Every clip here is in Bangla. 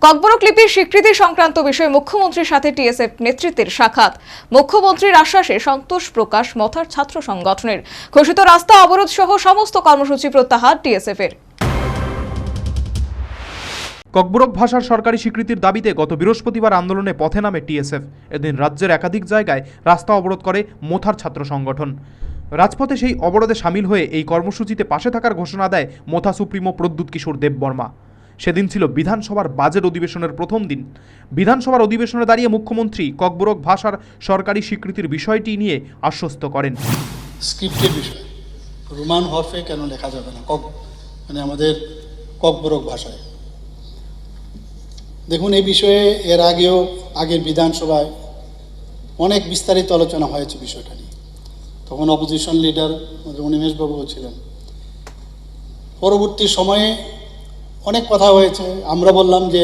ককবরক লিপির স্বীকৃতি সংক্রান্ত বিষয়ে মুখ্যমন্ত্রীর সাথে টিএসএফ নেতৃত্বের সাক্ষাৎ। মুখ্যমন্ত্রীর আশ্বাসে সন্তোষ প্রকাশ মথার ছাত্র সংগঠনের। ঘোষিত রাস্তা অবরোধ সহ সমস্ত কর্মসূচি প্রত্যাহার টিএসএফ এর। ককবরক ভাষার সরকারি স্বীকৃতির দাবিতে গত বৃহস্পতিবার আন্দোলনে পথে নামে টিএসএফ। এদিন রাজ্যের একাধিক জায়গায় রাস্তা অবরোধ করে মোথার ছাত্র সংগঠন। রাজপথে সেই অবরোধে সামিল হয়ে এই কর্মসূচিতে পাশে থাকার ঘোষণা দেয় মোথা সুপ্রিমো প্রদ্যুৎ কিশোর দেববর্মা। সেদিন ছিল বিধানসভার বাজেট অধিবেশনের প্রথম দিন। বিধানসভার অধিবেশনে দাঁড়িয়ে মুখ্যমন্ত্রী ককবরক ভাষার সরকারি স্বীকৃতির বিষয়টি নিয়ে আশ্বস্ত করেন। স্ক্রিপ্টের বিষয় রোমান হরফে কেন লেখা যাবে না, মানে আমাদের ককবরক ভাষায়। দেখুন, এই বিষয়ে এর আগের বিধানসভায় অনেক বিস্তারিত আলোচনা হয়েছে বিষয়টা নিয়ে। তখন অপোজিশন লিডার অনিমেষবাবুও ছিলেন। পরবর্তী সময়ে অনেক কথা হয়েছে। আমরা বললাম যে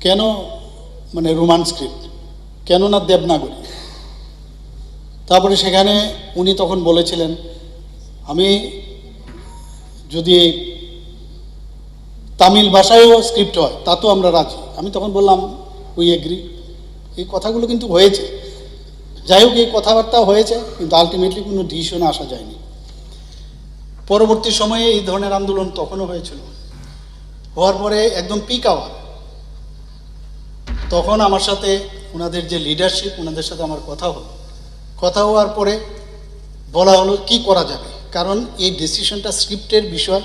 কেন মানে রোমান স্ক্রিপ্ট, কেন না দেবনাগরী। তারপরে সেখানে উনি তখন বলেছিলেন আমি যদি তামিল ভাষায়ও স্ক্রিপ্ট হয় তাতেও আমরা রাজি। আমি তখন বললাম উই এগ্রি। এই কথাগুলো কিন্তু হয়েছে। যাই হোক, এই কথাবার্তা হয়েছে, কিন্তু আলটিমেটলি কোনো ডিসিশনে আসা যায়নি। পরবর্তী সময়ে এই ধরনের আন্দোলন তখনও হয়েছিল। হওয়ার পরে একদম পিক আওয়ার, তখন আমার সাথে ওনাদের যে লিডারশিপ, ওনাদের সাথে আমার কথা হওয়ার পরে বলা হলো কি করা যাবে, কারণ এই ডিসিশনটা স্ক্রিপ্টের বিষয়,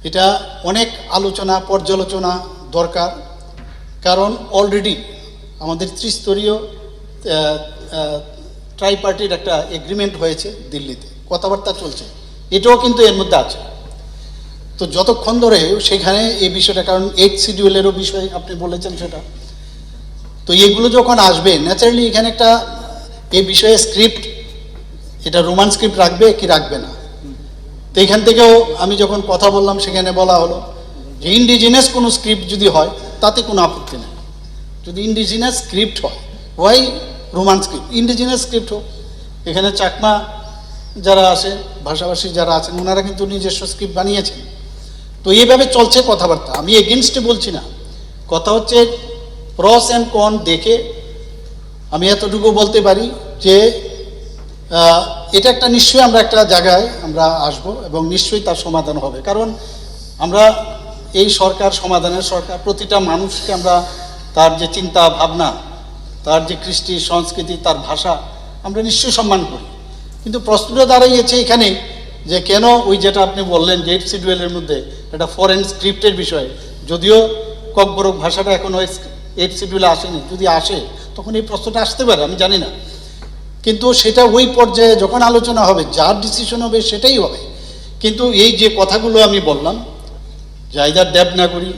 এটা অনেক আলোচনা পর্যালোচনা দরকার। কারণ অলরেডি আমাদের ত্রিস্তরীয় ট্রাইপার্টির একটা এগ্রিমেন্ট হয়েছে দিল্লিতে, কথাবার্তা চলছে, এটাও কিন্তু এর মধ্যে আছে। তো যতক্ষণ ধরে সেখানে এই বিষয়টা, কারণ 8 শিডিউলেরও বিষয় আপনি বলেছেন সেটা, তো এগুলো যখন আসবে ন্যাচারালি এখানে একটা এই বিষয়ে স্ক্রিপ্ট, এটা রোমান স্ক্রিপ্ট রাখবে কি রাখবে না। তো এখান থেকেও আমি যখন কথা বললাম সেখানে বলা হলো যে ইন্ডিজিনাস কোনো স্ক্রিপ্ট যদি হয় তাতে কোনো আপত্তি নেই। যদি ইন্ডিজিনাস স্ক্রিপ্ট হয়, ওয়াই রোমান স্ক্রিপ্ট, ইন্ডিজিনাস স্ক্রিপ্ট হোক। এখানে চাকমা যারা আসে, ভাষাভাষী যারা আছেন, ওনারা কিন্তু নিজস্ব স্ক্রিপ্ট বানিয়েছেন। তো এইভাবে চলছে কথাবার্তা। আমি এগেনস্টে বলছি না, কথা হচ্ছে প্রস অ্যান্ড কন দেখে আমি এতটুকু বলতে পারি যে এটা একটা নিশ্চয়ই আমরা একটা জায়গায় আমরা আসব এবং নিশ্চয়ই তার সমাধান হবে। কারণ আমরা এই সমাধানের সরকার, প্রতিটা মানুষকে আমরা তার যে চিন্তা ভাবনা, তার যে কৃষ্টি সংস্কৃতি, তার ভাষা আমরা নিশ্চয়ই সম্মান করি। কিন্তু প্রশ্নটা দাঁড়াইছে এখানে যে কেন ওই যেটা আপনি বললেন যে 8 শিডিউলের মধ্যে একটা ফরেন স্ক্রিপ্টের বিষয়, যদিও ককবরক ভাষাটা এখন 8 শিডিউলে আসেনি, যদি আসে তখন এই প্রশ্নটা আসতে পারে, আমি জানি না। কিন্তু সেটা ওই পর্যায়ে যখন আলোচনা হবে, যার ডিসিশন হবে সেটাই হবে। কিন্তু এই যে কথাগুলো আমি বললাম, জায়দার দেবনাগরী,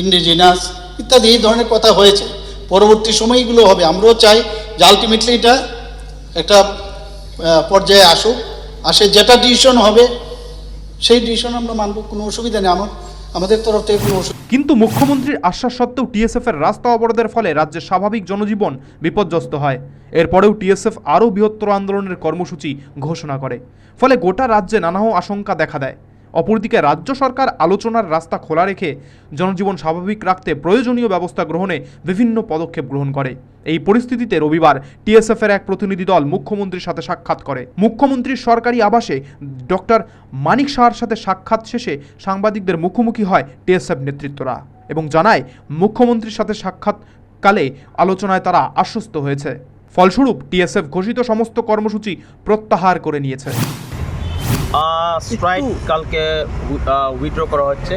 ইন্ডিজিনাস ইত্যাদি এই ধরনের কথা হয়েছে, পরবর্তী সময়গুলো হবে। আমরাও চাই যে আলটিমেটলি এটা একটা পর্যায়ে আসে, যেটা ডিসিশন হবে সেই ডিসিশন আমরা মানব, কোনো অসুবিধা নেই আমাদের তরফ থেকে কোনো অসুবিধা। কিন্তু মুখ্যমন্ত্রীর আশ্বাস সত্ত্বেও টিএসএফ এর রাস্তা অবরোধের ফলে রাজ্যের স্বাভাবিক জনজীবন বিপর্যস্ত হয়। এরপরেও টিএসএফ আরও বৃহত্তর আন্দোলনের কর্মসূচি ঘোষণা করে, ফলে গোটা রাজ্যে নানা আশঙ্কা দেখা দেয়। অপরদিকে রাজ্য সরকার আলোচনার রাস্তা খোলা রেখে জনজীবন স্বাভাবিক রাখতে প্রয়োজনীয় ব্যবস্থা গ্রহণে বিভিন্ন পদক্ষেপ গ্রহণ করে। এই পরিস্থিতিতে রবিবার টিএসএফ এর এক প্রতিনিধি দল মুখ্যমন্ত্রীর সাথে সাক্ষাৎ করে। মুখ্যমন্ত্রীর সরকারি আবাসে ডক্টর মানিক সাহার সাথে সাক্ষাৎ শেষে সাংবাদিকদের মুখোমুখি হয় টিএসএফ নেতৃত্বরা এবং জানায় মুখ্যমন্ত্রীর সাথে সাক্ষাৎকালে আলোচনায় তারা আশ্বস্ত হয়েছে। ফলস্বরূপ টিএসএফ ঘোষিত সমস্ত কর্মসূচি প্রত্যাহার করে নিয়েছে। স্ট্রাইক কালকে উইথড্র করা হচ্ছে।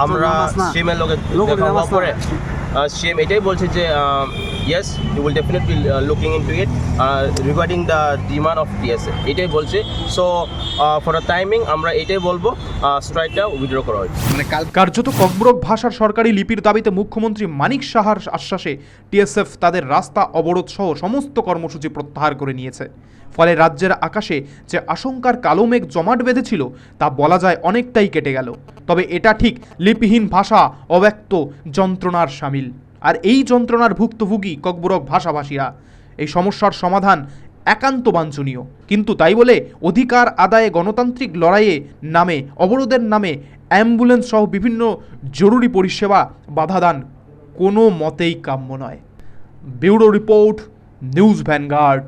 আমরা সিএমের দেখা হওয়ার পরে সিএম এটাই বলছে যে yes you will definitely looking into it regarding the demand of TSA, এটাই বলছে। সো ফর দ্য টাইমিং আমরা এটাই বলবো, স্ট্রাইকটা উইথড্র করা হচ্ছে। কার্যত ককবরক ভাষার সরকারি লিপির দাবিতে মুখ্যমন্ত্রী মানিক সাহার আশ্বাসে টিএসএফ তাদের রাস্তা অবরোধ সহ সমস্ত কর্মসূচি প্রত্যাহার করে নিয়েছে। ফলে রাজ্যের আকাশে যে আশঙ্কার কালো মেঘ জমাট বেঁধেছিল তা বলা যায় অনেকটাই কেটে গেল। তবে এটা ঠিক, লিপিহীন ভাষা অব্যক্ত যন্ত্রণার শামিল, আর এই যন্ত্রণার ভুক্তভোগী ককবরক ভাষাভাষীরা। এই সমস্যার সমাধান একান্ত বাঞ্ছনীয়। কিন্তু তাই বলে অধিকার আদায়ে গণতান্ত্রিক লড়াইয়ে নামে অবরোধের নামে অ্যাম্বুলেন্স সহ বিভিন্ন জরুরি পরিষেবা বাধা দান কোনো মতেই কাম্য নয়। Bureau report, news vanguard.